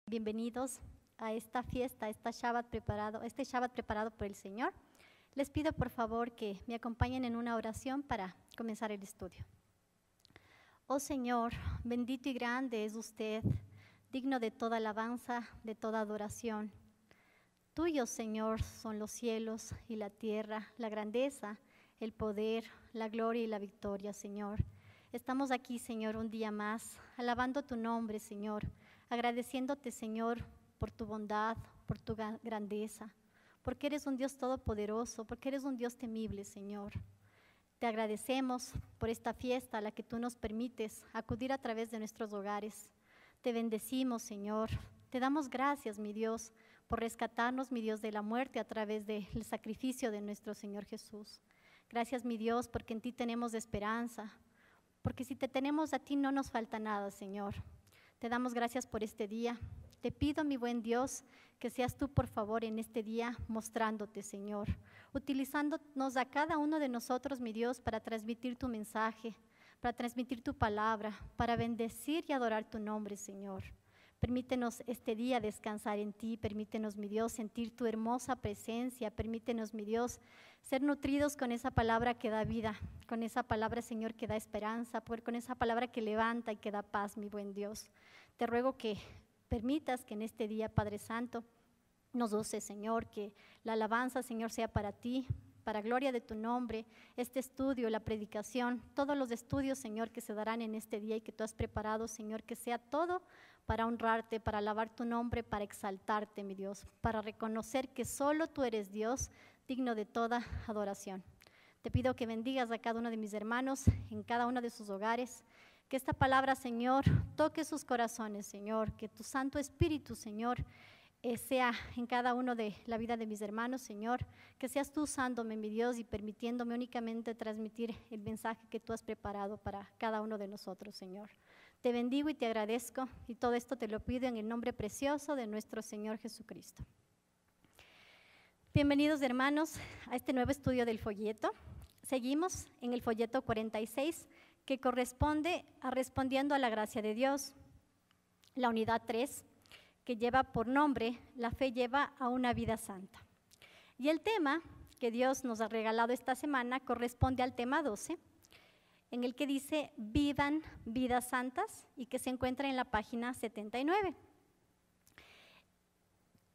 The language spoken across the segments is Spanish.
Bienvenidos a esta fiesta, a este Shabbat preparado por el Señor. Les pido por favor que me acompañen en una oración para comenzar el estudio. Oh Señor, bendito y grande es usted, digno de toda alabanza, de toda adoración. Tuyos, Señor, son los cielos y la tierra, la grandeza, el poder, la gloria y la victoria, Señor. Estamos aquí, Señor, un día más, alabando tu nombre, Señor, agradeciéndote, Señor, por tu bondad, por tu grandeza, porque eres un Dios todopoderoso, porque eres un Dios temible, Señor. Te agradecemos por esta fiesta a la que tú nos permites acudir a través de nuestros hogares. Te bendecimos, Señor. Te damos gracias, mi Dios, por rescatarnos, mi Dios, de la muerte a través del sacrificio de nuestro Señor Jesús. Gracias, mi Dios, porque en ti tenemos esperanza, porque si te tenemos a ti no nos falta nada, Señor. Te damos gracias por este día. Te pido, mi buen Dios, que seas tú, por favor, en este día mostrándote, Señor, utilizándonos a cada uno de nosotros, mi Dios, para transmitir tu mensaje, para transmitir tu palabra, para bendecir y adorar tu nombre, Señor. Permítenos este día descansar en ti, permítenos, mi Dios, sentir tu hermosa presencia, permítenos, mi Dios, ser nutridos con esa palabra que da vida, con esa palabra, Señor, que da esperanza, con esa palabra que levanta y que da paz, mi buen Dios. Te ruego que permitas que en este día, Padre Santo, nos uses, Señor, que la alabanza, Señor, sea para ti, para gloria de tu nombre, este estudio, la predicación, todos los estudios, Señor, que se darán en este día y que tú has preparado, Señor, que sea todo para honrarte, para alabar tu nombre, para exaltarte, mi Dios, para reconocer que solo tú eres Dios, digno de toda adoración. Te pido que bendigas a cada uno de mis hermanos en cada uno de sus hogares, que esta palabra, Señor, toque sus corazones, Señor, que tu Santo Espíritu, Señor, sea en cada uno de la vida de mis hermanos, Señor, que seas tú usándome, mi Dios, y permitiéndome únicamente transmitir el mensaje que tú has preparado para cada uno de nosotros, Señor. Te bendigo y te agradezco, y todo esto te lo pido en el nombre precioso de nuestro Señor Jesucristo. Bienvenidos, hermanos, a este nuevo estudio del folleto. Seguimos en el folleto 46, que corresponde a Respondiendo a la Gracia de Dios, la unidad 3, que lleva por nombre La fe lleva a una vida santa. Y el tema que Dios nos ha regalado esta semana corresponde al tema 12, en el que dice vivan vidas santas y que se encuentra en la página 79.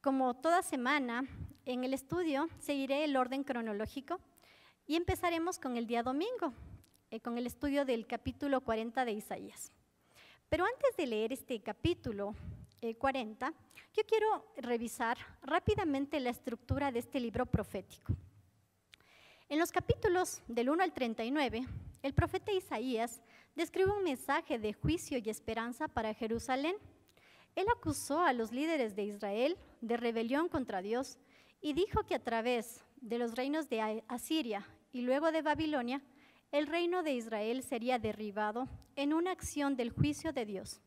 Como toda semana, en el estudio seguiré el orden cronológico y empezaremos con el día domingo, con el estudio del capítulo 40 de Isaías. Pero antes de leer este capítulo 40, yo quiero revisar rápidamente la estructura de este libro profético. En los capítulos del 1 al 39, el profeta Isaías describe un mensaje de juicio y esperanza para Jerusalén. Él acusó a los líderes de Israel de rebelión contra Dios y dijo que a través de los reinos de Asiria y luego de Babilonia, el reino de Israel sería derribado en una acción del juicio de Dios.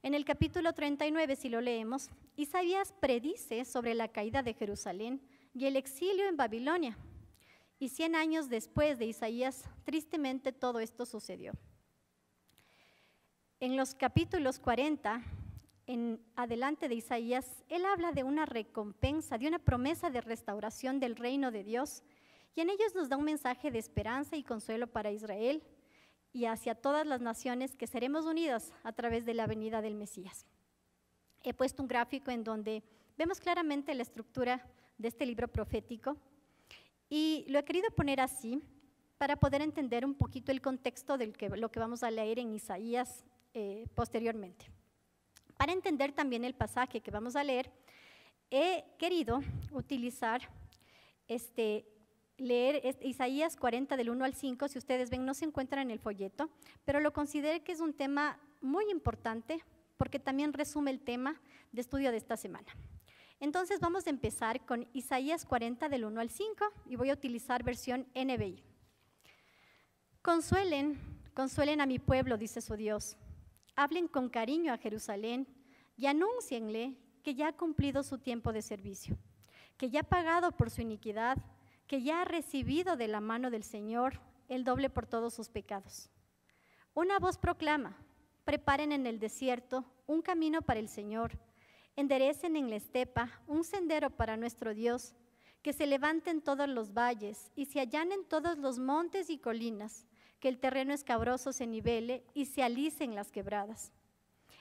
En el capítulo 39, si lo leemos, Isaías predice sobre la caída de Jerusalén y el exilio en Babilonia. Y 100 años después de Isaías, tristemente todo esto sucedió. En los capítulos 40, en adelante de Isaías, él habla de una recompensa, de una promesa de restauración del reino de Dios, y en ellos nos da un mensaje de esperanza y consuelo para Israel y hacia todas las naciones que seremos unidas a través de la venida del Mesías. He puesto un gráfico en donde vemos claramente la estructura de este libro profético y lo he querido poner así para poder entender un poquito el contexto de lo que vamos a leer en Isaías posteriormente. Para entender también el pasaje que vamos a leer, he querido utilizar leer Isaías 40 del 1 al 5, si ustedes ven no se encuentra en el folleto, pero lo considero que es un tema muy importante porque también resume el tema de estudio de esta semana. Entonces vamos a empezar con Isaías 40 del 1 al 5 y voy a utilizar versión NBI. Consuelen, consuelen a mi pueblo, dice su Dios. Hablen con cariño a Jerusalén y anúncienle que ya ha cumplido su tiempo de servicio, que ya ha pagado por su iniquidad, que ya ha recibido de la mano del Señor el doble por todos sus pecados. Una voz proclama, preparen en el desierto un camino para el Señor, Enderecen en la estepa un sendero para nuestro Dios, que se levanten todos los valles y se allanen todos los montes y colinas, que el terreno escabroso se nivele y se alicen las quebradas.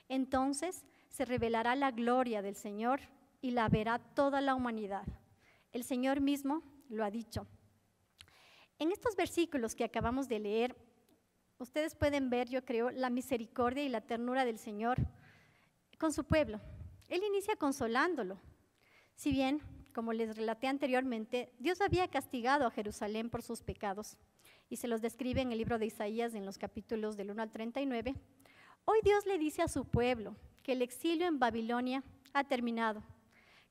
Entonces se revelará la gloria del Señor y la verá toda la humanidad. El Señor mismo lo ha dicho. En estos versículos que acabamos de leer, ustedes pueden ver, yo creo, la misericordia y la ternura del Señor con su pueblo. Él inicia consolándolo. Si bien, como les relaté anteriormente, Dios había castigado a Jerusalén por sus pecados, y se los describe en el libro de Isaías en los capítulos del 1 al 39, hoy Dios le dice a su pueblo que el exilio en Babilonia ha terminado,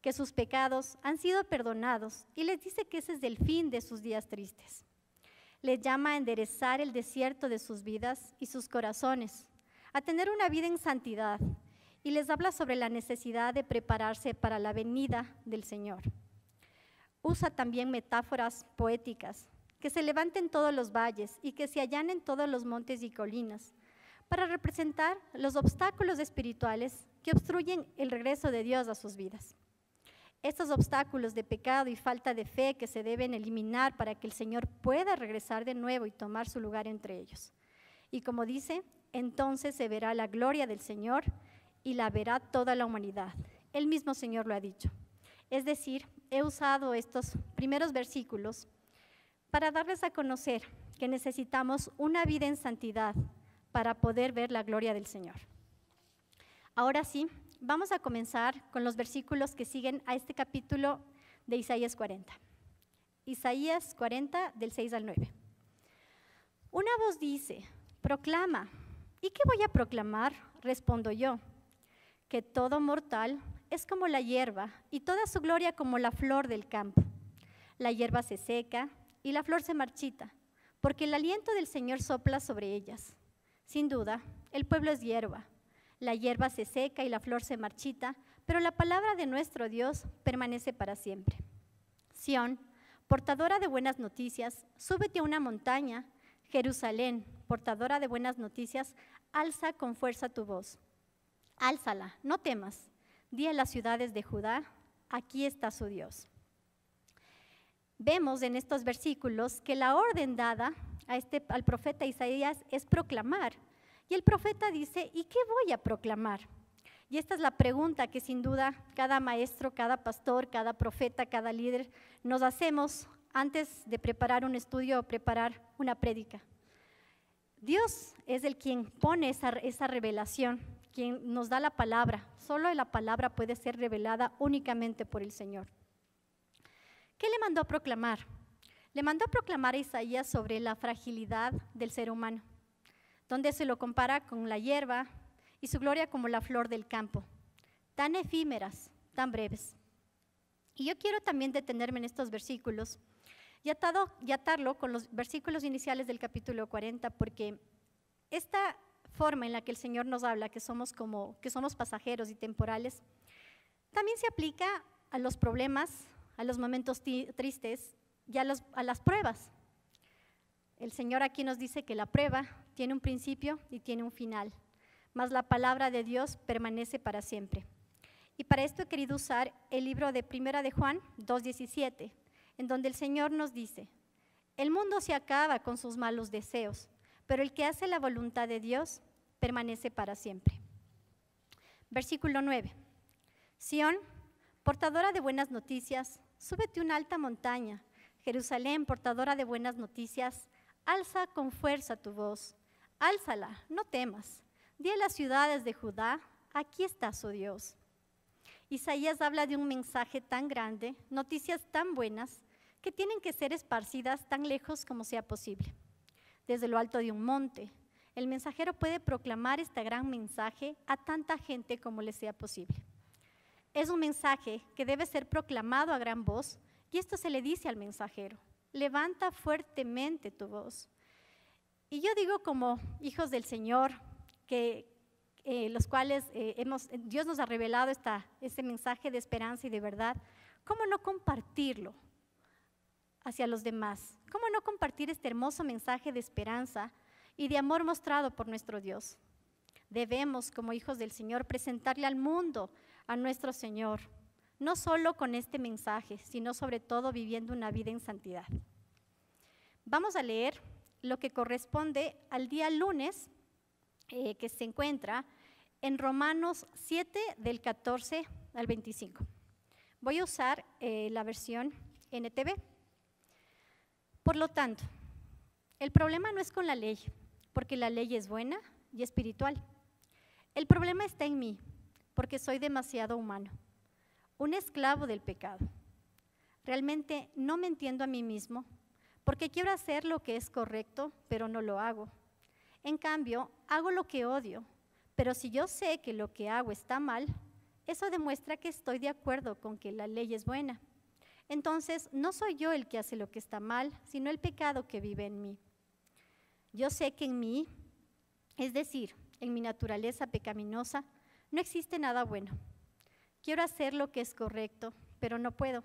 que sus pecados han sido perdonados, y les dice que ese es el fin de sus días tristes. Les llama a enderezar el desierto de sus vidas y sus corazones, a tener una vida en santidad, y les habla sobre la necesidad de prepararse para la venida del Señor. Usa también metáforas poéticas, que se levanten todos los valles y que se allanen todos los montes y colinas, para representar los obstáculos espirituales que obstruyen el regreso de Dios a sus vidas. Estos obstáculos de pecado y falta de fe que se deben eliminar para que el Señor pueda regresar de nuevo y tomar su lugar entre ellos. Y como dice, entonces se verá la gloria del Señor y la verá toda la humanidad. El mismo Señor lo ha dicho. Es decir, he usado estos primeros versículos para darles a conocer que necesitamos una vida en santidad para poder ver la gloria del Señor. Ahora sí, vamos a comenzar con los versículos que siguen a este capítulo de Isaías 40. Isaías 40, del 6 al 9. Una voz dice, proclama. ¿Y qué voy a proclamar? Respondo yo, que todo mortal es como la hierba y toda su gloria como la flor del campo. La hierba se seca y la flor se marchita, porque el aliento del Señor sopla sobre ellas. Sin duda, el pueblo es hierba. La hierba se seca y la flor se marchita, pero la palabra de nuestro Dios permanece para siempre. Sión, portadora de buenas noticias, súbete a una montaña. Jerusalén, portadora de buenas noticias, alza con fuerza tu voz. Álzala, no temas. Di a las ciudades de Judá, aquí está su Dios. Vemos en estos versículos que la orden dada al profeta Isaías es proclamar. Y el profeta dice, ¿y qué voy a proclamar? Y esta es la pregunta que sin duda cada maestro, cada pastor, cada profeta, cada líder nos hacemos antes de preparar un estudio o preparar una prédica. Dios es el quien pone esa revelación, quien nos da la palabra. Solo la palabra puede ser revelada únicamente por el Señor. ¿Qué le mandó a proclamar? Le mandó a proclamar a Isaías sobre la fragilidad del ser humano, donde se lo compara con la hierba y su gloria como la flor del campo, tan efímeras, tan breves. Y yo quiero también detenerme en estos versículos y atarlo con los versículos iniciales del capítulo 40, porque esta forma en la que el Señor nos habla, que somos pasajeros y temporales, también se aplica a los problemas, a los momentos tristes y a las pruebas. El Señor aquí nos dice que la prueba tiene un principio y tiene un final, mas la palabra de Dios permanece para siempre. Y para esto he querido usar el libro de Primera de Juan 2:17, en donde el Señor nos dice, el mundo se acaba con sus malos deseos, pero el que hace la voluntad de Dios permanece para siempre. Versículo 9. Sión, portadora de buenas noticias, súbete a una alta montaña. Jerusalén, portadora de buenas noticias, alza con fuerza tu voz. Álzala, no temas. Di a las ciudades de Judá, aquí está su Dios. Isaías habla de un mensaje tan grande, noticias tan buenas, que tienen que ser esparcidas tan lejos como sea posible. Desde lo alto de un monte, el mensajero puede proclamar este gran mensaje a tanta gente como le sea posible. Es un mensaje que debe ser proclamado a gran voz, y esto se le dice al mensajero, levanta fuertemente tu voz. Y yo digo como hijos del Señor, que los cuales Dios nos ha revelado este mensaje de esperanza y de verdad, ¿cómo no compartirlo hacia los demás? ¿Cómo no compartir este hermoso mensaje de esperanza y de amor mostrado por nuestro Dios? Debemos, como hijos del Señor, presentarle al mundo, a nuestro Señor, no solo con este mensaje, sino sobre todo viviendo una vida en santidad. Vamos a leer lo que corresponde al día lunes, que se encuentra en Romanos 7, del 14 al 25. Voy a usar la versión NTV. Por lo tanto, el problema no es con la ley, porque la ley es buena y espiritual. El problema está en mí, porque soy demasiado humano, un esclavo del pecado. Realmente no me entiendo a mí mismo, porque quiero hacer lo que es correcto, pero no lo hago. En cambio, hago lo que odio, pero si yo sé que lo que hago está mal, eso demuestra que estoy de acuerdo con que la ley es buena. Entonces, no soy yo el que hace lo que está mal, sino el pecado que vive en mí. Yo sé que en mí, es decir, en mi naturaleza pecaminosa, no existe nada bueno. Quiero hacer lo que es correcto, pero no puedo.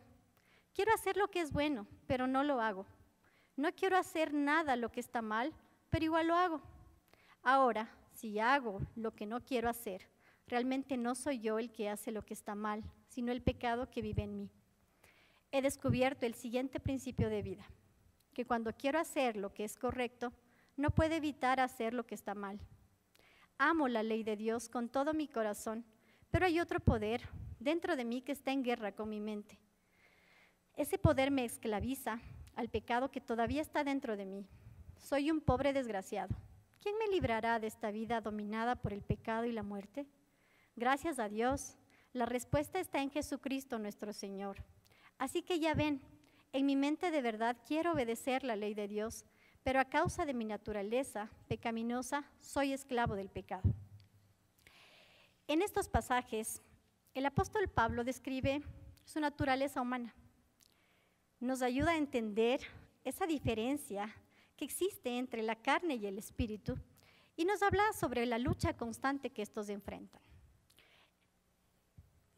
Quiero hacer lo que es bueno, pero no lo hago. No quiero hacer nada lo que está mal, pero igual lo hago. Ahora, si hago lo que no quiero hacer, realmente no soy yo el que hace lo que está mal, sino el pecado que vive en mí. He descubierto el siguiente principio de vida, que cuando quiero hacer lo que es correcto, no puedo evitar hacer lo que está mal. Amo la ley de Dios con todo mi corazón, pero hay otro poder dentro de mí que está en guerra con mi mente. Ese poder me esclaviza al pecado que todavía está dentro de mí. Soy un pobre desgraciado. ¿Quién me librará de esta vida dominada por el pecado y la muerte? Gracias a Dios, la respuesta está en Jesucristo nuestro Señor. Así que ya ven, en mi mente de verdad quiero obedecer la ley de Dios, pero a causa de mi naturaleza pecaminosa soy esclavo del pecado. En estos pasajes, el apóstol Pablo describe su naturaleza humana. Nos ayuda a entender esa diferencia que existe entre la carne y el espíritu y nos habla sobre la lucha constante que estos enfrentan.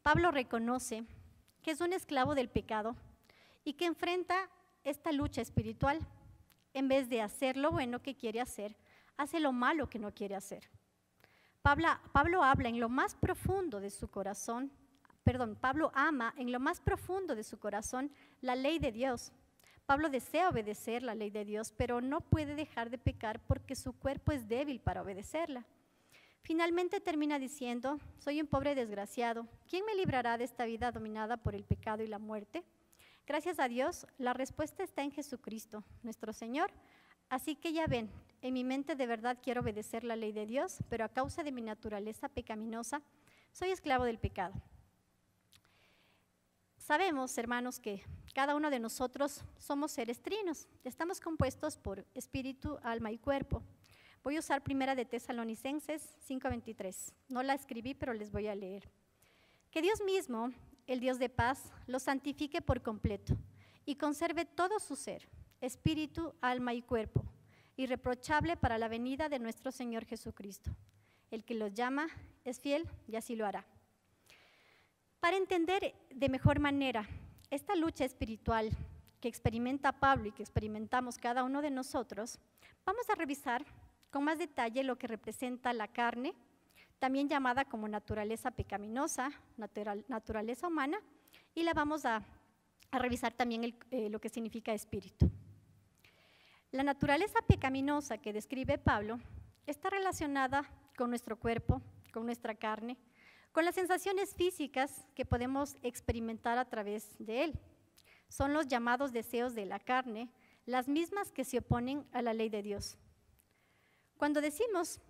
Pablo reconoce que es un esclavo del pecado y que enfrenta esta lucha espiritual. En vez de hacer lo bueno que quiere hacer, hace lo malo que no quiere hacer. Pablo habla en lo más profundo de su corazón, Pablo ama en lo más profundo de su corazón la ley de Dios. Pablo desea obedecer la ley de Dios, pero no puede dejar de pecar porque su cuerpo es débil para obedecerla. Finalmente termina diciendo, soy un pobre desgraciado. ¿Quién me librará de esta vida dominada por el pecado y la muerte? Gracias a Dios, la respuesta está en Jesucristo, nuestro Señor. Así que ya ven, en mi mente de verdad quiero obedecer la ley de Dios, pero a causa de mi naturaleza pecaminosa, soy esclavo del pecado. Sabemos, hermanos, que cada uno de nosotros somos seres trinos. Estamos compuestos por espíritu, alma y cuerpo. Voy a usar 1 de Tesalonicenses 5:23. No la escribí, pero les voy a leer. Que Dios mismo, el Dios de paz, los santifique por completo y conserve todo su ser, espíritu, alma y cuerpo, irreprochable para la venida de nuestro Señor Jesucristo. El que los llama es fiel y así lo hará. Para entender de mejor manera esta lucha espiritual que experimenta Pablo y que experimentamos cada uno de nosotros, vamos a revisar con más detalle lo que representa la carne, también llamada como naturaleza pecaminosa, naturaleza humana, y la vamos a revisar también lo que significa espíritu. La naturaleza pecaminosa que describe Pablo está relacionada con nuestro cuerpo, con nuestra carne, con las sensaciones físicas que podemos experimentar a través de él. Son los llamados deseos de la carne, las mismas que se oponen a la ley de Dios. Cuando decimos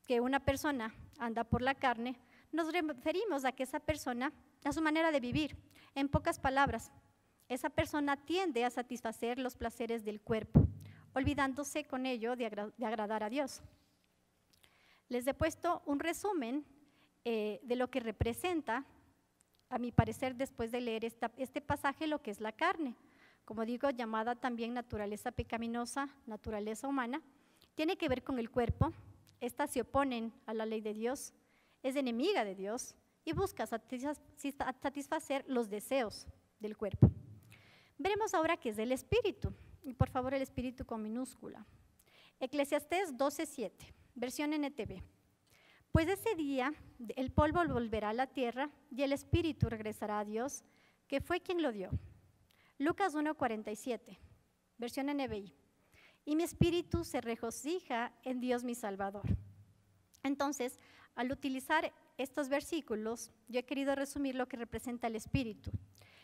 que una persona anda por la carne, nos referimos a que esa persona, a su manera de vivir. En pocas palabras, esa persona tiende a satisfacer los placeres del cuerpo, olvidándose con ello de agradar a Dios. Les he puesto un resumen de lo que representa, a mi parecer, después de leer este pasaje, lo que es la carne. Como digo, llamada también naturaleza pecaminosa, naturaleza humana, tiene que ver con el cuerpo. Estas se oponen a la ley de Dios, es enemiga de Dios y busca satisfacer los deseos del cuerpo. Veremos ahora qué es el espíritu, y por favor el espíritu con minúscula. Eclesiastés 12:7, versión NTV. Pues ese día el polvo volverá a la tierra y el espíritu regresará a Dios, que fue quien lo dio. Lucas 1:47, versión NBI. Y mi espíritu se regocija en Dios mi Salvador. Entonces, al utilizar estos versículos, yo he querido resumir lo que representa el espíritu.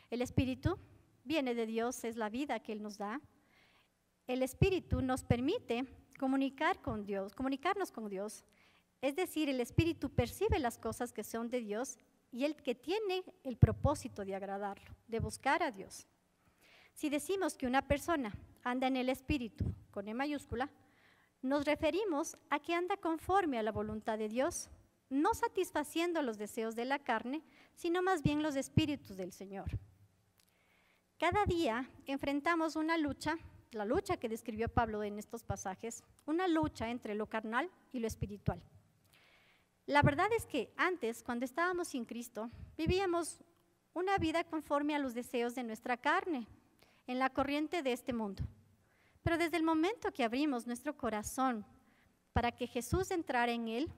El espíritu viene de Dios, es la vida que Él nos da. El espíritu nos permite comunicarnos con Dios. Es decir, el espíritu percibe las cosas que son de Dios y el que tiene el propósito de agradarlo, de buscar a Dios. Si decimos que una persona anda en el espíritu, con E mayúscula, nos referimos a que anda conforme a la voluntad de Dios, no satisfaciendo los deseos de la carne, sino más bien los espíritus del Señor. Cada día enfrentamos una lucha, la lucha que describió Pablo en estos pasajes, una lucha entre lo carnal y lo espiritual. La verdad es que antes, cuando estábamos sin Cristo, vivíamos una vida conforme a los deseos de nuestra carne, en la corriente de este mundo. Pero desde el momento que abrimos nuestro corazón para que Jesús entrara en él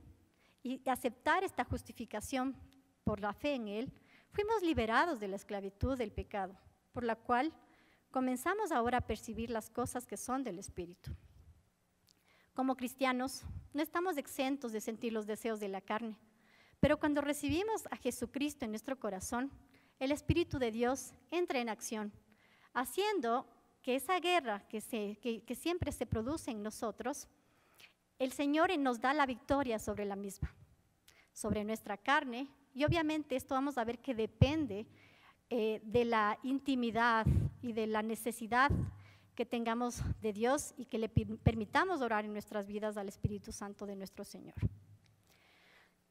y aceptar esta justificación por la fe en él, fuimos liberados de la esclavitud del pecado, por la cual comenzamos ahora a percibir las cosas que son del Espíritu. Como cristianos, no estamos exentos de sentir los deseos de la carne, pero cuando recibimos a Jesucristo en nuestro corazón, el Espíritu de Dios entra en acción, haciendo que esa guerra que siempre se produce en nosotros, el Señor nos da la victoria sobre la misma, sobre nuestra carne, y obviamente esto vamos a ver que depende de la intimidad y de la necesidad que tengamos de Dios y que le permitamos orar en nuestras vidas al Espíritu Santo de nuestro Señor.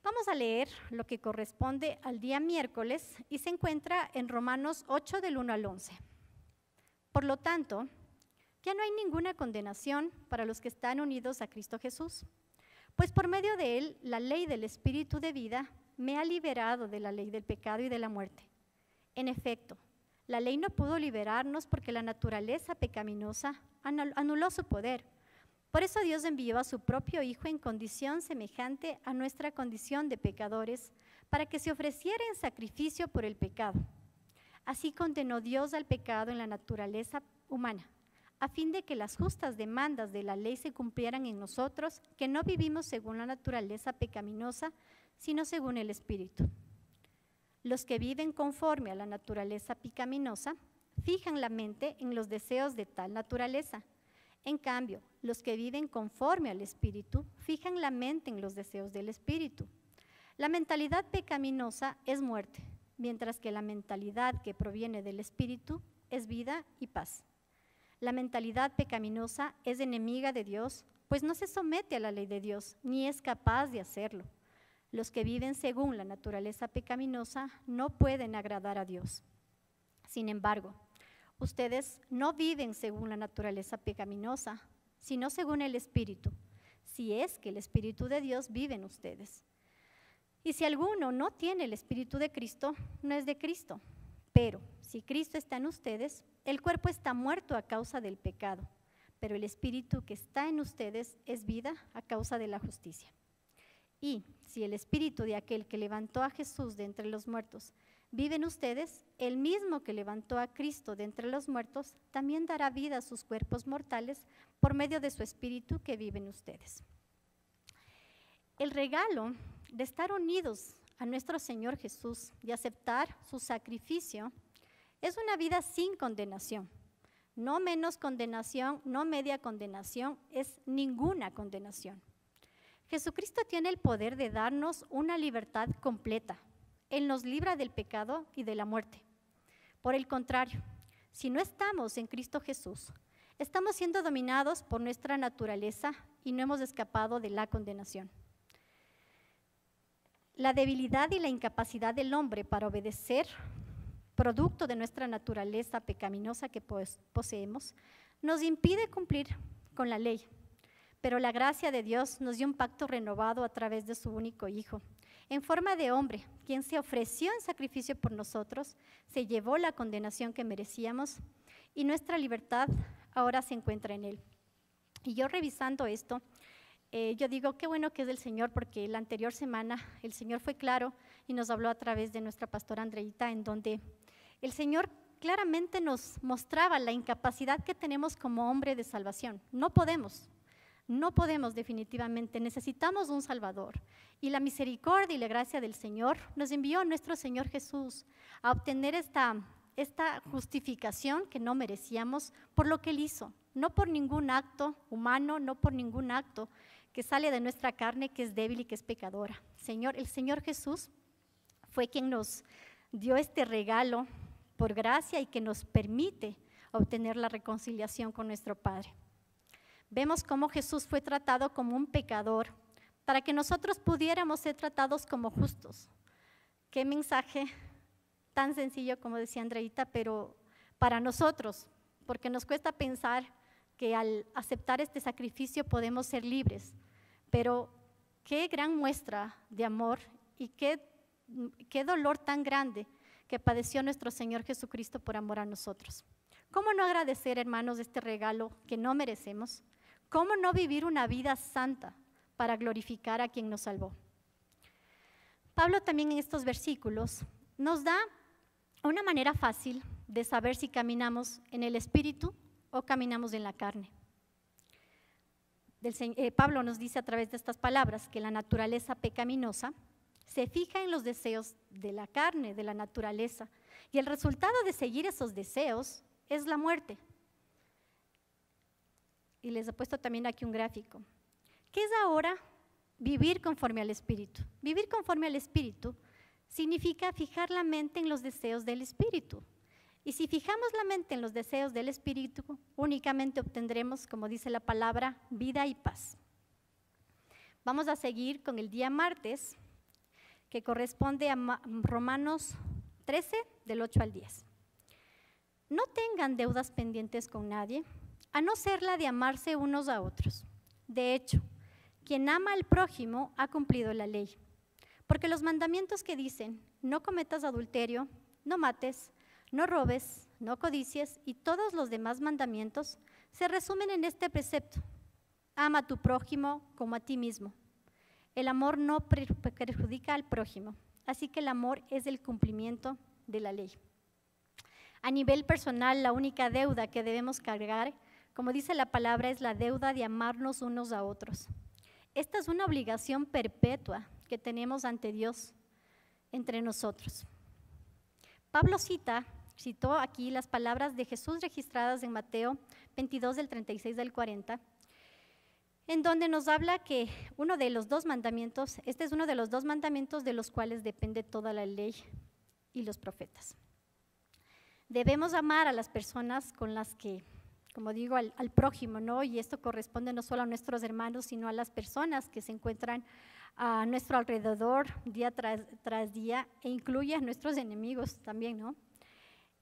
Vamos a leer lo que corresponde al día miércoles y se encuentra en Romanos 8 del 1 al 11. Por lo tanto, ya no hay ninguna condenación para los que están unidos a Cristo Jesús, pues por medio de él la ley del Espíritu de vida me ha liberado de la ley del pecado y de la muerte. En efecto, la ley no pudo liberarnos porque la naturaleza pecaminosa anuló su poder. Por eso Dios envió a su propio Hijo en condición semejante a nuestra condición de pecadores, para que se ofreciera en sacrificio por el pecado. Así condenó Dios al pecado en la naturaleza humana, a fin de que las justas demandas de la ley se cumplieran en nosotros, que no vivimos según la naturaleza pecaminosa, sino según el Espíritu. Los que viven conforme a la naturaleza pecaminosa fijan la mente en los deseos de tal naturaleza. En cambio, los que viven conforme al Espíritu fijan la mente en los deseos del Espíritu. La mentalidad pecaminosa es muerte, mientras que la mentalidad que proviene del Espíritu es vida y paz. La mentalidad pecaminosa es enemiga de Dios, pues no se somete a la ley de Dios, ni es capaz de hacerlo. Los que viven según la naturaleza pecaminosa no pueden agradar a Dios. Sin embargo, ustedes no viven según la naturaleza pecaminosa, sino según el Espíritu, si es que el Espíritu de Dios vive en ustedes. Y si alguno no tiene el Espíritu de Cristo, no es de Cristo. Pero si Cristo está en ustedes, el cuerpo está muerto a causa del pecado, pero el Espíritu que está en ustedes es vida a causa de la justicia. Y si el Espíritu de aquel que levantó a Jesús de entre los muertos vive en ustedes, el mismo que levantó a Cristo de entre los muertos también dará vida a sus cuerpos mortales por medio de su Espíritu que vive en ustedes. El regalo de estar unidos a nuestro Señor Jesús y aceptar su sacrificio es una vida sin condenación. No menos condenación, no media condenación, es ninguna condenación. Jesucristo tiene el poder de darnos una libertad completa. Él nos libra del pecado y de la muerte. Por el contrario, si no estamos en Cristo Jesús, estamos siendo dominados por nuestra naturaleza y no hemos escapado de la condenación. La debilidad y la incapacidad del hombre para obedecer, producto de nuestra naturaleza pecaminosa que poseemos, nos impide cumplir con la ley. Pero la gracia de Dios nos dio un pacto renovado a través de su único Hijo. En forma de hombre, quien se ofreció en sacrificio por nosotros, se llevó la condenación que merecíamos y nuestra libertad ahora se encuentra en Él. Y yo revisando esto, yo digo, qué bueno que es del Señor, porque la anterior semana el Señor fue claro y nos habló a través de nuestra pastora Andreita, en donde el Señor claramente nos mostraba la incapacidad que tenemos como hombre de salvación. No podemos definitivamente, necesitamos un Salvador. Y la misericordia y la gracia del Señor nos envió a nuestro Señor Jesús a obtener esta justificación que no merecíamos por lo que Él hizo, no por ningún acto humano, no por ningún acto que sale de nuestra carne, que es débil y que es pecadora. El Señor Jesús fue quien nos dio este regalo por gracia y que nos permite obtener la reconciliación con nuestro Padre. Vemos cómo Jesús fue tratado como un pecador para que nosotros pudiéramos ser tratados como justos. Qué mensaje tan sencillo, como decía Andreita, pero para nosotros, porque nos cuesta pensar que al aceptar este sacrificio podemos ser libres, pero qué gran muestra de amor y qué dolor tan grande que padeció nuestro Señor Jesucristo por amor a nosotros. ¿Cómo no agradecer, hermanos, este regalo que no merecemos? ¿Cómo no vivir una vida santa para glorificar a quien nos salvó? Pablo también en estos versículos nos da una manera fácil de saber si caminamos en el Espíritu o caminamos en la carne. Pablo nos dice a través de estas palabras que la naturaleza pecaminosa se fija en los deseos de la carne, de la naturaleza, y el resultado de seguir esos deseos es la muerte. Y les he puesto también aquí un gráfico. ¿Qué es ahora vivir conforme al Espíritu? Vivir conforme al Espíritu significa fijar la mente en los deseos del Espíritu. Y si fijamos la mente en los deseos del Espíritu, únicamente obtendremos, como dice la palabra, vida y paz. Vamos a seguir con el día martes, que corresponde a Romanos 13, del 8 al 10. No tengan deudas pendientes con nadie, a no ser la de amarse unos a otros. De hecho, quien ama al prójimo ha cumplido la ley. Porque los mandamientos que dicen, no cometas adulterio, no mates, no robes, no codicies y todos los demás mandamientos se resumen en este precepto: ama a tu prójimo como a ti mismo. El amor no perjudica al prójimo, así que el amor es el cumplimiento de la ley. A nivel personal, la única deuda que debemos cargar, como dice la palabra, es la deuda de amarnos unos a otros. Esta es una obligación perpetua que tenemos ante Dios entre nosotros. Pablo citó aquí las palabras de Jesús registradas en Mateo 22, del 36 al 40, en donde nos habla que uno de los dos mandamientos, este es uno de los dos mandamientos de los cuales depende toda la ley y los profetas. Debemos amar a las personas con las que, como digo, al prójimo, ¿no? Y esto corresponde no solo a nuestros hermanos, sino a las personas que se encuentran a nuestro alrededor día tras día, e incluye a nuestros enemigos también, ¿no?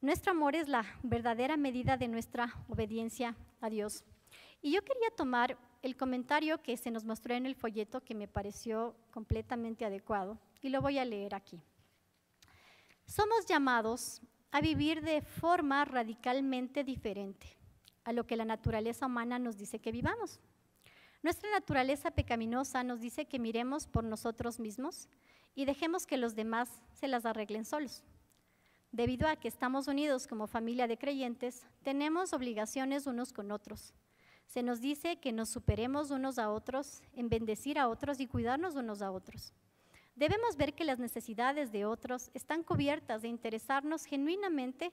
Nuestro amor es la verdadera medida de nuestra obediencia a Dios. Y yo quería tomar el comentario que se nos mostró en el folleto, que me pareció completamente adecuado, y lo voy a leer aquí. Somos llamados a vivir de forma radicalmente diferente a lo que la naturaleza humana nos dice que vivamos. Nuestra naturaleza pecaminosa nos dice que miremos por nosotros mismos y dejemos que los demás se las arreglen solos. Debido a que estamos unidos como familia de creyentes, tenemos obligaciones unos con otros. Se nos dice que nos superemos unos a otros, en bendecir a otros y cuidarnos unos a otros. Debemos ver que las necesidades de otros están cubiertas e interesarnos genuinamente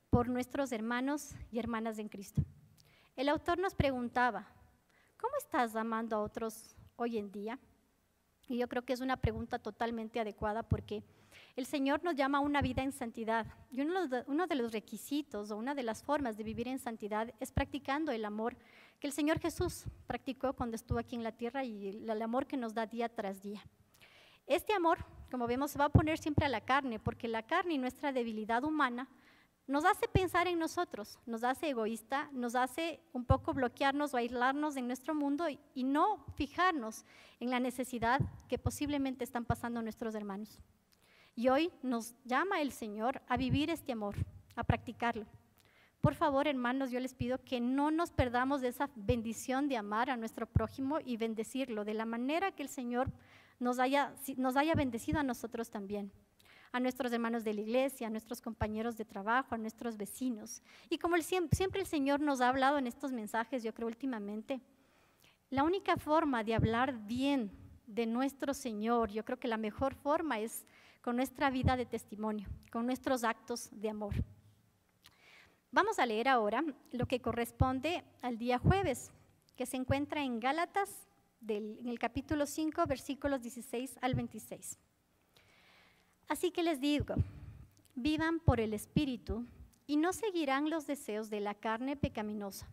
por nuestros hermanos y hermanas en Cristo. El autor nos preguntaba, ¿cómo estás amando a otros hoy en día? Y yo creo que es una pregunta totalmente adecuada, porque el Señor nos llama a una vida en santidad, y uno de los requisitos o una de las formas de vivir en santidad es practicando el amor que el Señor Jesús practicó cuando estuvo aquí en la tierra, y el amor que nos da día tras día. Este amor, como vemos, se va a poner siempre a la carne, porque la carne y nuestra debilidad humana nos hace pensar en nosotros, nos hace egoísta, nos hace un poco bloquearnos o aislarnos en nuestro mundo y no fijarnos en la necesidad que posiblemente están pasando nuestros hermanos. Y hoy nos llama el Señor a vivir este amor, a practicarlo. Por favor, hermanos, yo les pido que no nos perdamos de esa bendición de amar a nuestro prójimo y bendecirlo de la manera que el Señor nos haya bendecido a nosotros también, a nuestros hermanos de la iglesia, a nuestros compañeros de trabajo, a nuestros vecinos. Y como siempre el Señor nos ha hablado en estos mensajes, yo creo últimamente, la única forma de hablar bien de nuestro Señor, yo creo que la mejor forma es con nuestra vida de testimonio, con nuestros actos de amor. Vamos a leer ahora lo que corresponde al día jueves, que se encuentra en Gálatas, en el capítulo 5, versículos 16 al 26. Así que les digo, vivan por el Espíritu y no seguirán los deseos de la carne pecaminosa,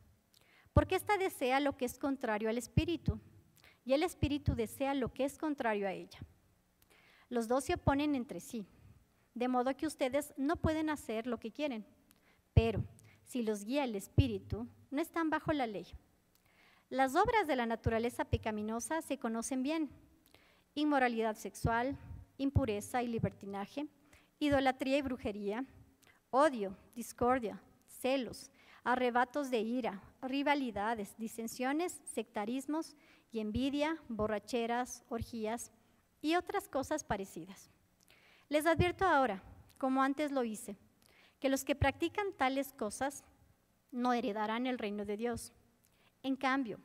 porque ésta desea lo que es contrario al Espíritu, y el Espíritu desea lo que es contrario a ella. Los dos se oponen entre sí, de modo que ustedes no pueden hacer lo que quieren. Pero si los guía el Espíritu, no están bajo la ley. Las obras de la naturaleza pecaminosa se conocen bien: inmoralidad sexual, impureza y libertinaje, idolatría y brujería, odio, discordia, celos, arrebatos de ira, rivalidades, disensiones, sectarismos y envidia, borracheras, orgías y otras cosas parecidas. Les advierto ahora, como antes lo hice, que los que practican tales cosas no heredarán el reino de Dios. En cambio,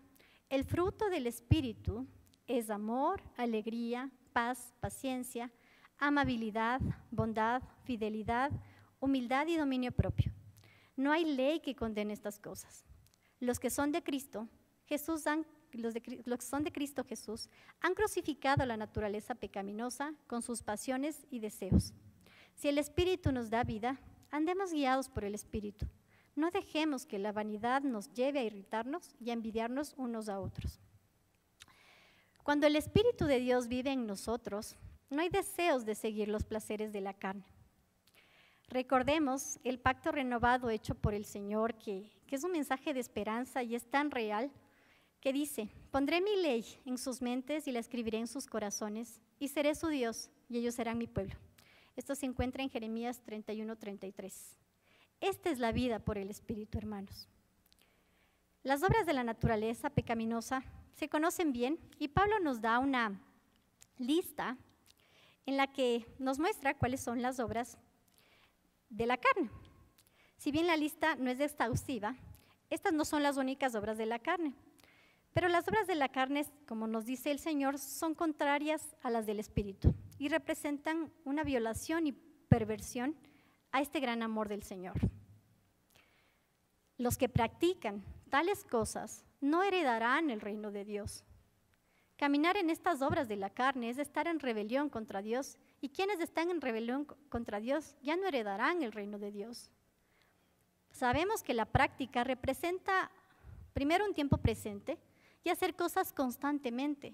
el fruto del Espíritu es amor, alegría, paz, paciencia, amabilidad, bondad, fidelidad, humildad y dominio propio. No hay ley que condene estas cosas. Los que son de Cristo Jesús los que son de Cristo Jesús han crucificado la naturaleza pecaminosa con sus pasiones y deseos. Si el Espíritu nos da vida, andemos guiados por el Espíritu. No dejemos que la vanidad nos lleve a irritarnos y a envidiarnos unos a otros. Cuando el Espíritu de Dios vive en nosotros, no hay deseos de seguir los placeres de la carne. Recordemos el pacto renovado hecho por el Señor, que es un mensaje de esperanza y es tan real, que dice: pondré mi ley en sus mentes y la escribiré en sus corazones, y seré su Dios, y ellos serán mi pueblo. Esto se encuentra en Jeremías 31:33. Esta es la vida por el Espíritu, hermanos. Las obras de la naturaleza pecaminosa se conocen bien, y Pablo nos da una lista en la que nos muestra cuáles son las obras de la carne. Si bien la lista no es exhaustiva, estas no son las únicas obras de la carne. Pero las obras de la carne, como nos dice el Señor, son contrarias a las del Espíritu y representan una violación y perversión a este gran amor del Señor. Los que practican tales cosas no heredarán el reino de Dios. Caminar en estas obras de la carne es estar en rebelión contra Dios, y quienes están en rebelión contra Dios ya no heredarán el reino de Dios. Sabemos que la práctica representa primero un tiempo presente y hacer cosas constantemente.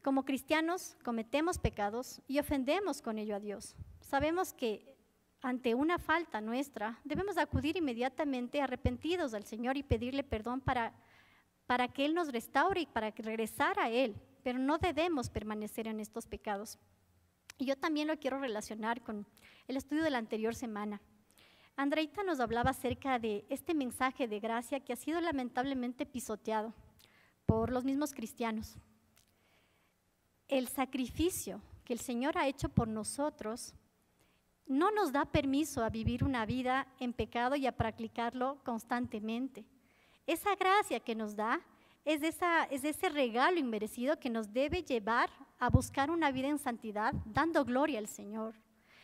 Como cristianos cometemos pecados y ofendemos con ello a Dios. Sabemos que ante una falta nuestra debemos acudir inmediatamente arrepentidos al Señor y pedirle perdón para que Él nos restaure y para regresar a Él, pero no debemos permanecer en estos pecados. Y yo también lo quiero relacionar con el estudio de la anterior semana. Andreita nos hablaba acerca de este mensaje de gracia que ha sido lamentablemente pisoteado por los mismos cristianos. El sacrificio que el Señor ha hecho por nosotros no nos da permiso a vivir una vida en pecado y a practicarlo constantemente. Esa gracia que nos da es ese regalo inmerecido que nos debe llevar a buscar una vida en santidad, dando gloria al Señor.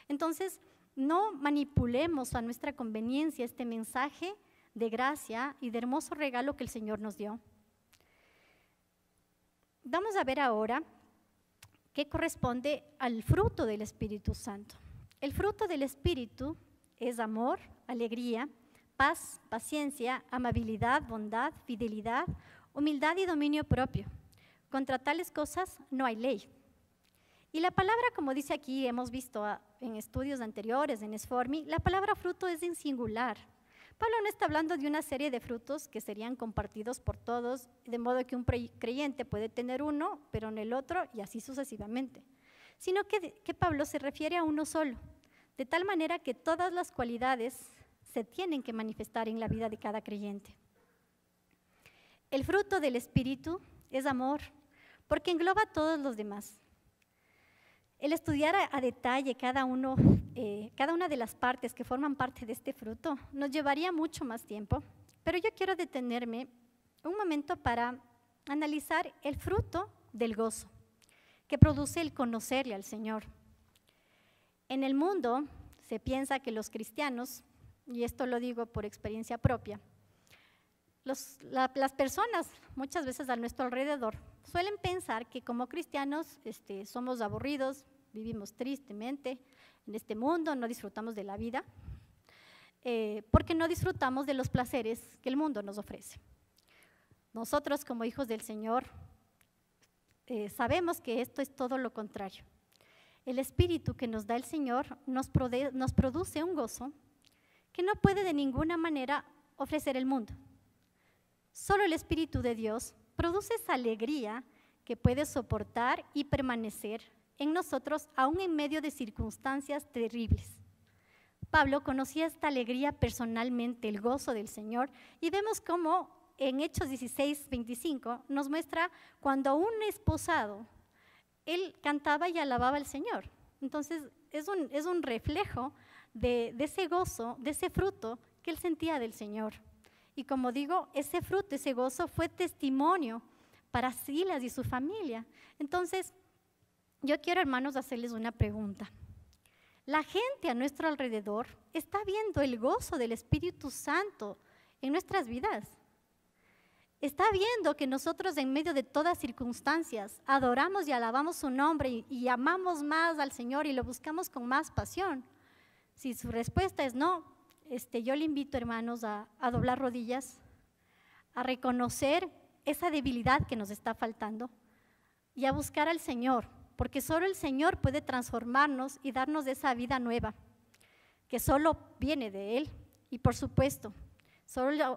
Entonces, no manipulemos a nuestra conveniencia este mensaje de gracia y de hermoso regalo que el Señor nos dio. Vamos a ver ahora qué corresponde al fruto del Espíritu Santo. El fruto del Espíritu es amor, alegría, paz, paciencia, amabilidad, bondad, fidelidad, humildad y dominio propio. Contra tales cosas no hay ley. Y la palabra, como dice aquí, hemos visto en estudios anteriores, en Esformi, la palabra fruto es en singular. Pablo no está hablando de una serie de frutos que serían compartidos por todos, de modo que un creyente puede tener uno, pero en el otro, y así sucesivamente. Sino que Pablo se refiere a uno solo, de tal manera que todas las cualidades se tienen que manifestar en la vida de cada creyente. El fruto del Espíritu es amor, porque engloba a todos los demás. El estudiar a detalle cada una de las partes que forman parte de este fruto nos llevaría mucho más tiempo, pero yo quiero detenerme un momento para analizar el fruto del gozo que produce el conocerle al Señor. En el mundo se piensa que los cristianos, y esto lo digo por experiencia propia, las personas muchas veces a nuestro alrededor suelen pensar que como cristianos somos aburridos, vivimos tristemente en este mundo, no disfrutamos de la vida, porque no disfrutamos de los placeres que el mundo nos ofrece. Nosotros como hijos del Señor sabemos que esto es todo lo contrario. El Espíritu que nos da el Señor nos produce un gozo que no puede de ninguna manera ofrecer el mundo. Solo el Espíritu de Dios produce esa alegría que puede soportar y permanecer en nosotros aún en medio de circunstancias terribles. Pablo conocía esta alegría personalmente, el gozo del Señor, y vemos cómo en Hechos 16:25 nos muestra cuando un esposado, él cantaba y alababa al Señor. Entonces es un reflejo de ese gozo, de ese fruto que él sentía del Señor. Y como digo, ese fruto, ese gozo fue testimonio para Silas y su familia. Entonces, yo quiero, hermanos, hacerles una pregunta. La gente a nuestro alrededor está viendo el gozo del Espíritu Santo en nuestras vidas. Está viendo que nosotros en medio de todas circunstancias adoramos y alabamos su nombre y amamos más al Señor y lo buscamos con más pasión. Si su respuesta es no, yo le invito, hermanos, a doblar rodillas, a reconocer esa debilidad que nos está faltando y a buscar al Señor, porque solo el Señor puede transformarnos y darnos esa vida nueva, que solo viene de Él. Y por supuesto,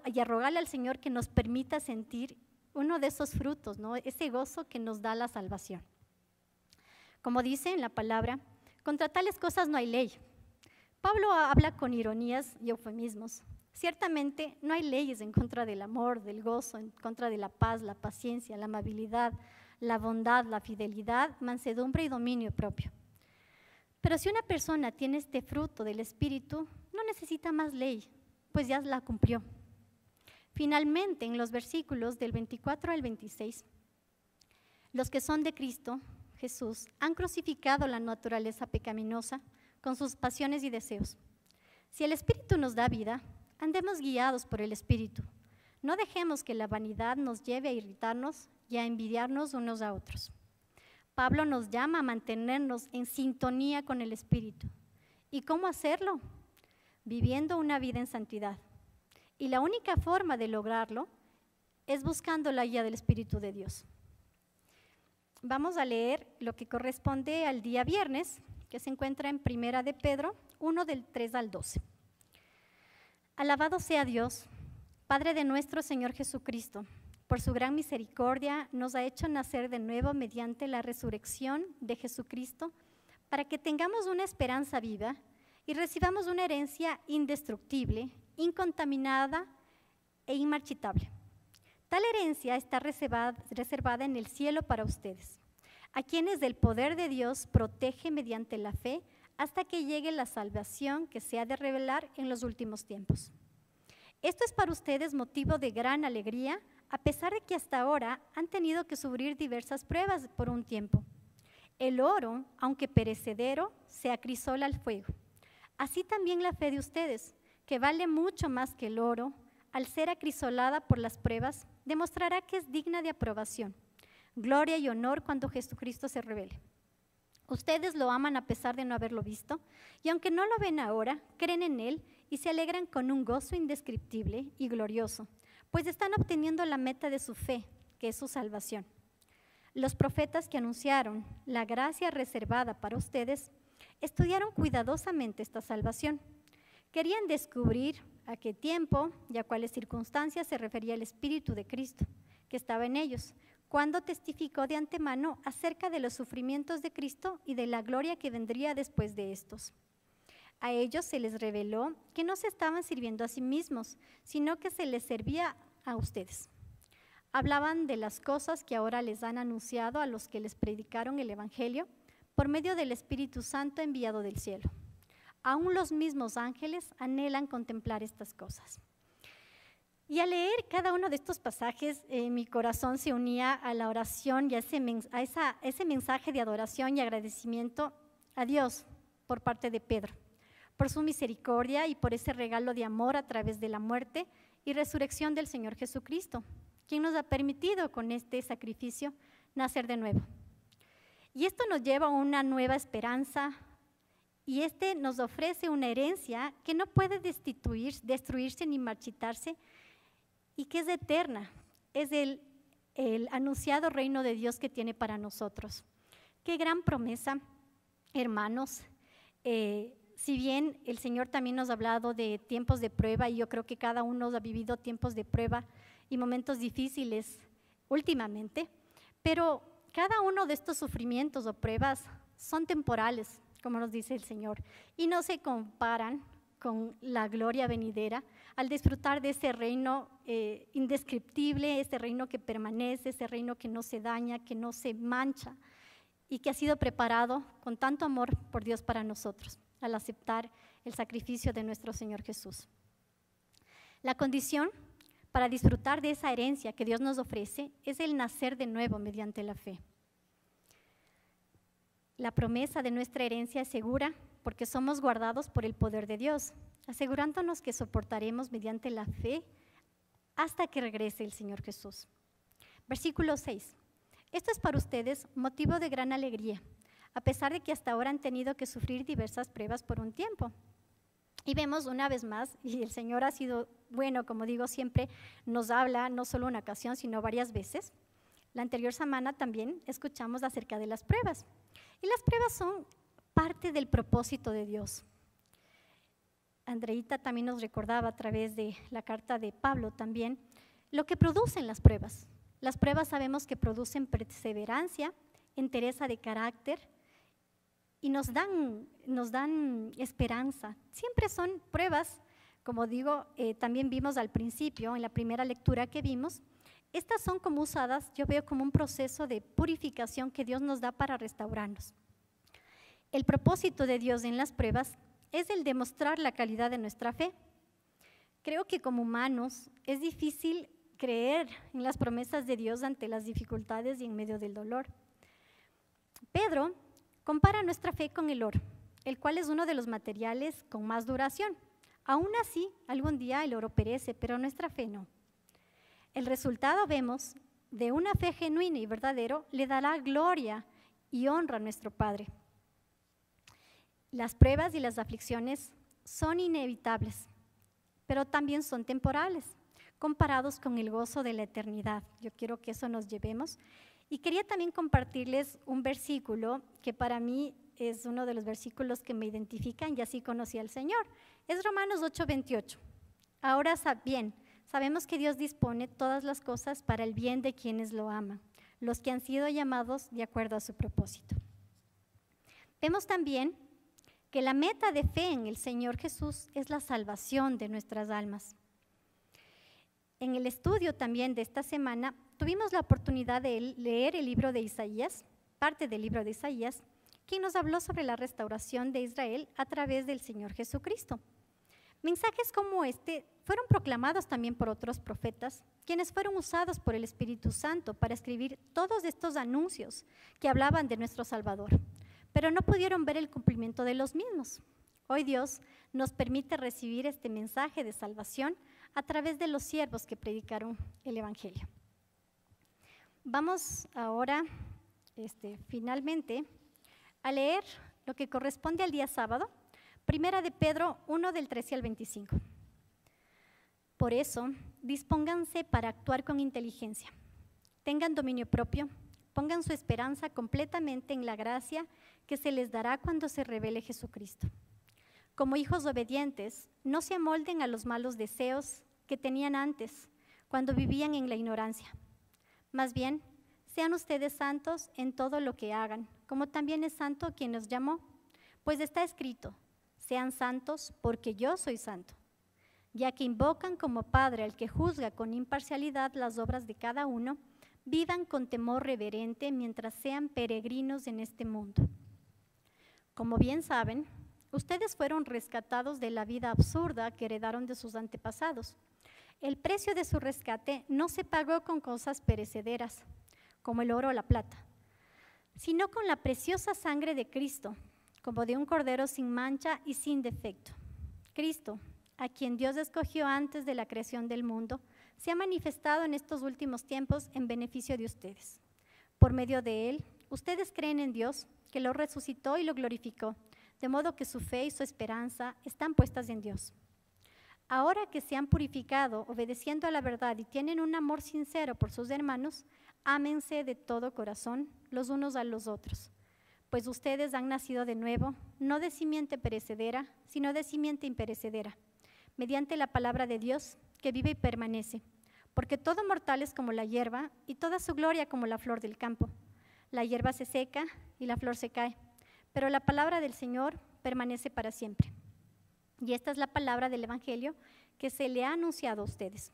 y a rogarle al Señor que nos permita sentir uno de esos frutos, ¿no? Ese gozo que nos da la salvación. Como dice en la palabra, contra tales cosas no hay ley. Pablo habla con ironías y eufemismos. Ciertamente no hay leyes en contra del amor, del gozo, en contra de la paz, la paciencia, la amabilidad, la bondad, la fidelidad, mansedumbre y dominio propio. Pero si una persona tiene este fruto del Espíritu, no necesita más ley, pues ya la cumplió. Finalmente, en los versículos del 24 al 26, los que son de Cristo Jesús han crucificado la naturaleza pecaminosa con sus pasiones y deseos. Si el Espíritu nos da vida, andemos guiados por el Espíritu. No dejemos que la vanidad nos lleve a irritarnos y a envidiarnos unos a otros. Pablo nos llama a mantenernos en sintonía con el Espíritu. ¿Y cómo hacerlo? Viviendo una vida en santidad. Y la única forma de lograrlo es buscando la guía del Espíritu de Dios. Vamos a leer lo que corresponde al día viernes, que se encuentra en Primera de Pedro 1 del 3 al 12. Alabado sea Dios, Padre de nuestro Señor Jesucristo, por su gran misericordia nos ha hecho nacer de nuevo mediante la resurrección de Jesucristo, para que tengamos una esperanza viva y recibamos una herencia indestructible, incontaminada e inmarchitable. Tal herencia está reservada en el cielo para ustedes, a quienes el poder de Dios protege mediante la fe hasta que llegue la salvación que se ha de revelar en los últimos tiempos. Esto es para ustedes motivo de gran alegría, a pesar de que hasta ahora han tenido que sufrir diversas pruebas por un tiempo. El oro, aunque perecedero, se acrisola al fuego. Así también la fe de ustedes, que vale mucho más que el oro, al ser acrisolada por las pruebas, demostrará que es digna de aprobación, gloria y honor cuando Jesucristo se revele. Ustedes lo aman a pesar de no haberlo visto, y aunque no lo ven ahora, creen en Él y se alegran con un gozo indescriptible y glorioso, pues están obteniendo la meta de su fe, que es su salvación. Los profetas que anunciaron la gracia reservada para ustedes estudiaron cuidadosamente esta salvación. Querían descubrir a qué tiempo y a cuáles circunstancias se refería el Espíritu de Cristo, que estaba en ellos, cuando testificó de antemano acerca de los sufrimientos de Cristo y de la gloria que vendría después de estos. A ellos se les reveló que no se estaban sirviendo a sí mismos, sino que se les servía a ustedes. Hablaban de las cosas que ahora les han anunciado a los que les predicaron el Evangelio por medio del Espíritu Santo enviado del cielo. Aún los mismos ángeles anhelan contemplar estas cosas. Y al leer cada uno de estos pasajes, mi corazón se unía a la oración y a ese mensaje de adoración y agradecimiento a Dios por parte de Pedro, por su misericordia y por ese regalo de amor a través de la muerte y resurrección del Señor Jesucristo, quien nos ha permitido con este sacrificio nacer de nuevo. Y esto nos lleva a una nueva esperanza y nos ofrece una herencia que no puede destruirse ni marchitarse y que es eterna. Es el anunciado reino de Dios que tiene para nosotros. Qué gran promesa, hermanos. Si bien el Señor también nos ha hablado de tiempos de prueba, y yo creo que cada uno ha vivido tiempos de prueba y momentos difíciles últimamente, pero cada uno de estos sufrimientos o pruebas son temporales, como nos dice el Señor, y no se comparan con la gloria venidera al disfrutar de ese reino indescriptible, ese reino que permanece, ese reino que no se daña, que no se mancha y que ha sido preparado con tanto amor por Dios para nosotros al aceptar el sacrificio de nuestro Señor Jesús. La condición para disfrutar de esa herencia que Dios nos ofrece es el nacer de nuevo mediante la fe. La promesa de nuestra herencia es segura porque somos guardados por el poder de Dios, asegurándonos que soportaremos mediante la fe hasta que regrese el Señor Jesús. Versículo 6. Esto es para ustedes motivo de gran alegría, a pesar de que hasta ahora han tenido que sufrir diversas pruebas por un tiempo. Y vemos una vez más, y el Señor ha sido bueno, como digo, siempre nos habla, no solo una ocasión, sino varias veces. La anterior semana también escuchamos acerca de las pruebas. Y las pruebas son parte del propósito de Dios. Andreita también nos recordaba a través de la carta de Pablo también lo que producen las pruebas. Las pruebas sabemos que producen perseverancia, entereza de carácter y nos dan esperanza. Siempre son pruebas, como digo, también vimos al principio, en la primera lectura que vimos, estas son como usadas, yo veo como un proceso de purificación que Dios nos da para restaurarnos. El propósito de Dios en las pruebas es el demostrar la calidad de nuestra fe. Creo que como humanos es difícil creer en las promesas de Dios ante las dificultades y en medio del dolor. Pedro compara nuestra fe con el oro, el cual es uno de los materiales con más duración. Aún así, algún día el oro perece, pero nuestra fe no. El resultado, vemos, de una fe genuina y verdadera le dará gloria y honra a nuestro Padre. Las pruebas y las aflicciones son inevitables, pero también son temporales, comparados con el gozo de la eternidad. Yo quiero que eso nos llevemos. Y quería también compartirles un versículo que para mí es uno de los versículos que me identifican y así conocí al Señor. Es Romanos 8:28. Ahora bien, sabemos que Dios dispone todas las cosas para el bien de quienes lo aman, los que han sido llamados de acuerdo a su propósito. Vemos también que la meta de fe en el Señor Jesús es la salvación de nuestras almas. En el estudio también de esta semana tuvimos la oportunidad de leer el libro de Isaías, parte del libro de Isaías, quien nos habló sobre la restauración de Israel a través del Señor Jesucristo. Mensajes como este fueron proclamados también por otros profetas, quienes fueron usados por el Espíritu Santo para escribir todos estos anuncios que hablaban de nuestro Salvador, pero no pudieron ver el cumplimiento de los mismos. Hoy Dios nos permite recibir este mensaje de salvación a través de los siervos que predicaron el Evangelio. Vamos ahora, finalmente, a leer lo que corresponde al día sábado, Primera de Pedro 1 del 13 al 25. Por eso, dispónganse para actuar con inteligencia. Tengan dominio propio, pongan su esperanza completamente en la gracia que se les dará cuando se revele Jesucristo. Como hijos obedientes, no se amolden a los malos deseos que tenían antes, cuando vivían en la ignorancia. Más bien, sean ustedes santos en todo lo que hagan, como también es santo quien nos llamó, pues está escrito: Sean santos porque yo soy santo, ya que invocan como Padre al que juzga con imparcialidad las obras de cada uno. Vivan con temor reverente mientras sean peregrinos en este mundo. Como bien saben, ustedes fueron rescatados de la vida absurda que heredaron de sus antepasados. El precio de su rescate no se pagó con cosas perecederas, como el oro o la plata, sino con la preciosa sangre de Cristo, como de un cordero sin mancha y sin defecto. Cristo, a quien Dios escogió antes de la creación del mundo, se ha manifestado en estos últimos tiempos en beneficio de ustedes. Por medio de Él, ustedes creen en Dios, que lo resucitó y lo glorificó, de modo que su fe y su esperanza están puestas en Dios. Ahora que se han purificado obedeciendo a la verdad y tienen un amor sincero por sus hermanos, ámense de todo corazón los unos a los otros, pues ustedes han nacido de nuevo, no de simiente perecedera, sino de simiente imperecedera, mediante la palabra de Dios que vive y permanece, porque todo mortal es como la hierba y toda su gloria como la flor del campo. La hierba se seca y la flor se cae, pero la palabra del Señor permanece para siempre. Y esta es la palabra del Evangelio que se le ha anunciado a ustedes.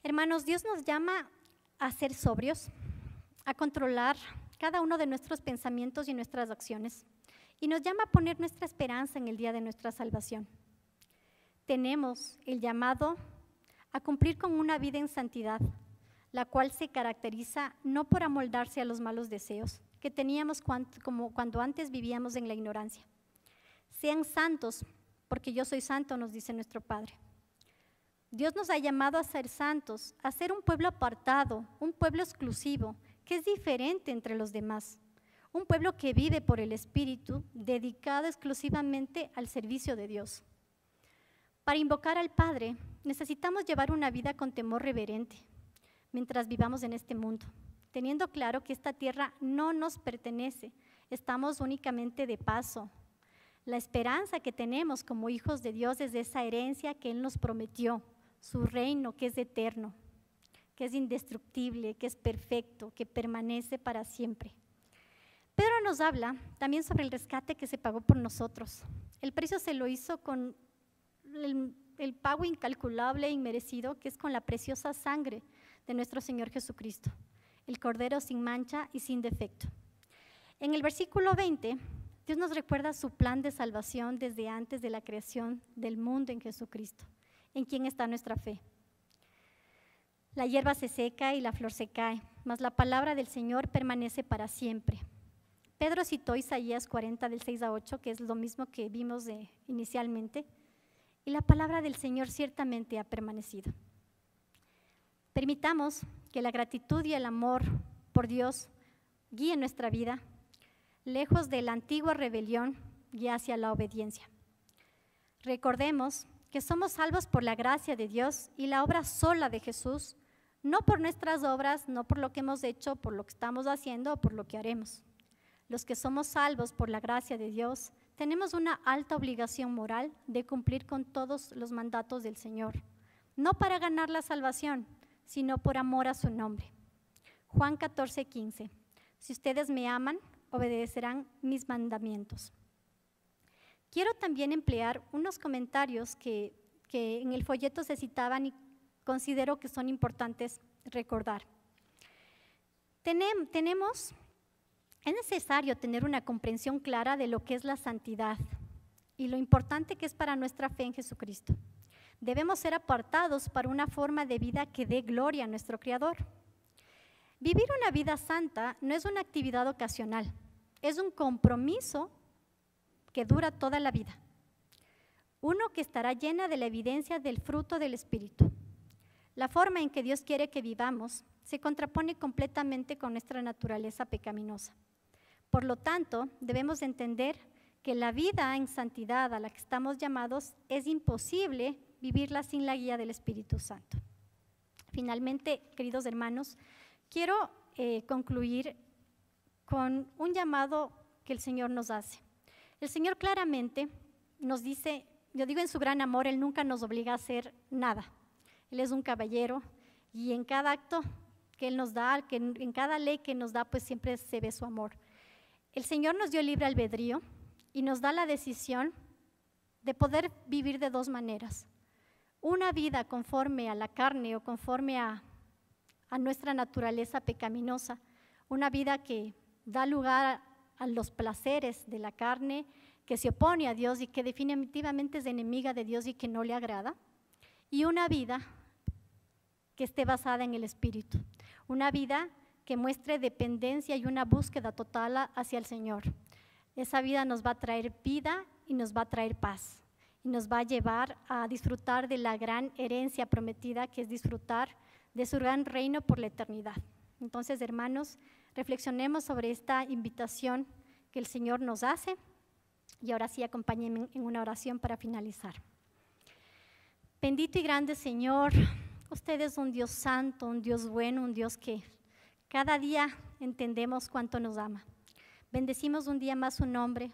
Hermanos, Dios nos llama a ser sobrios, a controlar cada uno de nuestros pensamientos y nuestras acciones, y nos llama a poner nuestra esperanza en el día de nuestra salvación. Tenemos el llamado a cumplir con una vida en santidad, la cual se caracteriza no por amoldarse a los malos deseos que teníamos como cuando antes vivíamos en la ignorancia. Sean santos, porque yo soy santo, nos dice nuestro Padre. Dios nos ha llamado a ser santos, a ser un pueblo apartado, un pueblo exclusivo, que es diferente entre los demás. Un pueblo que vive por el Espíritu, dedicado exclusivamente al servicio de Dios. Para invocar al Padre, necesitamos llevar una vida con temor reverente, mientras vivamos en este mundo, teniendo claro que esta tierra no nos pertenece, estamos únicamente de paso. La esperanza que tenemos como hijos de Dios es de esa herencia que Él nos prometió, su reino que es eterno, que es indestructible, que es perfecto, que permanece para siempre. Pedro nos habla también sobre el rescate que se pagó por nosotros. El precio se lo hizo con el pago incalculable e inmerecido, que es con la preciosa sangre de nuestro Señor Jesucristo, el Cordero sin mancha y sin defecto. En el versículo 20, Dios nos recuerda su plan de salvación desde antes de la creación del mundo en Jesucristo, en quien está nuestra fe. La hierba se seca y la flor se cae, mas la palabra del Señor permanece para siempre. Pedro citó Isaías 40 del 6 a 8, que es lo mismo que vimos inicialmente, y la palabra del Señor ciertamente ha permanecido. Permitamos que la gratitud y el amor por Dios guíen nuestra vida, lejos de la antigua rebelión y hacia la obediencia. Recordemos que somos salvos por la gracia de Dios y la obra sola de Jesús, no por nuestras obras, no por lo que hemos hecho, por lo que estamos haciendo o por lo que haremos. Los que somos salvos por la gracia de Dios, tenemos una alta obligación moral de cumplir con todos los mandatos del Señor, no para ganar la salvación, sino por amor a su nombre. Juan 14:15. Si ustedes me aman, obedecerán mis mandamientos. Quiero también emplear unos comentarios que en el folleto se citaban y considero que son importantes recordar. Es necesario tener una comprensión clara de lo que es la santidad y lo importante que es para nuestra fe en Jesucristo. Debemos ser apartados para una forma de vida que dé gloria a nuestro Creador. Vivir una vida santa no es una actividad ocasional, es un compromiso que dura toda la vida. Uno que estará llena de la evidencia del fruto del Espíritu. La forma en que Dios quiere que vivamos se contrapone completamente con nuestra naturaleza pecaminosa. Por lo tanto, debemos entender que la vida en santidad a la que estamos llamados es imposible vivirla sin la guía del Espíritu Santo. Finalmente, queridos hermanos, quiero concluir con un llamado que el Señor nos hace. El Señor claramente nos dice, yo digo en su gran amor, Él nunca nos obliga a hacer nada. Él es un caballero y en cada acto que Él nos da, en cada ley que nos da, pues siempre se ve su amor. El Señor nos dio libre albedrío y nos da la decisión de poder vivir de dos maneras. Una vida conforme a la carne o conforme a nuestra naturaleza pecaminosa, una vida que da lugar a los placeres de la carne, que se opone a Dios y que definitivamente es enemiga de Dios y que no le agrada, y una vida que esté basada en el Espíritu, una vida que muestre dependencia y una búsqueda total hacia el Señor. Esa vida nos va a traer vida y nos va a traer paz, y nos va a llevar a disfrutar de la gran herencia prometida, que es disfrutar de su gran reino por la eternidad. Entonces, hermanos, reflexionemos sobre esta invitación que el Señor nos hace, y ahora sí, acompáñenme en una oración para finalizar. Bendito y grande Señor, usted es un Dios santo, un Dios bueno, un Dios que cada día entendemos cuánto nos ama. Bendecimos un día más su nombre.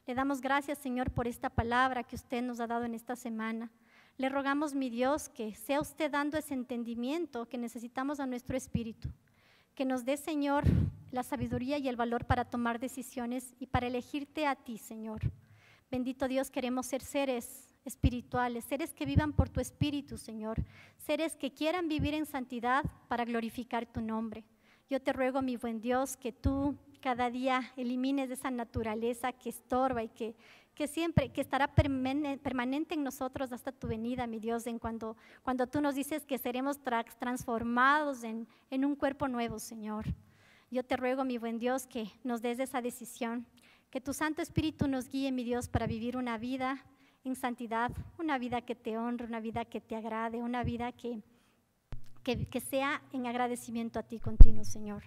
Le damos gracias, Señor, por esta palabra que usted nos ha dado en esta semana. Le rogamos, mi Dios, que sea usted dando ese entendimiento que necesitamos a nuestro espíritu. Que nos dé, Señor, la sabiduría y el valor para tomar decisiones y para elegirte a ti, Señor. Bendito Dios, queremos ser seres espirituales, seres que vivan por tu espíritu, Señor. Seres que quieran vivir en santidad para glorificar tu nombre. Yo te ruego, mi buen Dios, que tú cada día elimines esa naturaleza que estorba y que siempre, que estará permanente en nosotros hasta tu venida, mi Dios, cuando tú nos dices que seremos transformados en un cuerpo nuevo, Señor. Yo te ruego, mi buen Dios, que nos des esa decisión, que tu Santo Espíritu nos guíe, mi Dios, para vivir una vida en santidad, una vida que te honre, una vida que te agrade, una vida que sea en agradecimiento a ti continuo, Señor.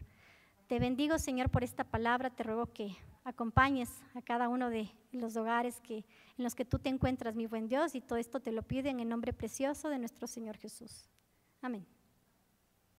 Te bendigo, Señor, por esta palabra. Te ruego que acompañes a cada uno de los hogares en los que tú te encuentras, mi buen Dios, y todo esto te lo pido en el nombre precioso de nuestro Señor Jesús. Amén.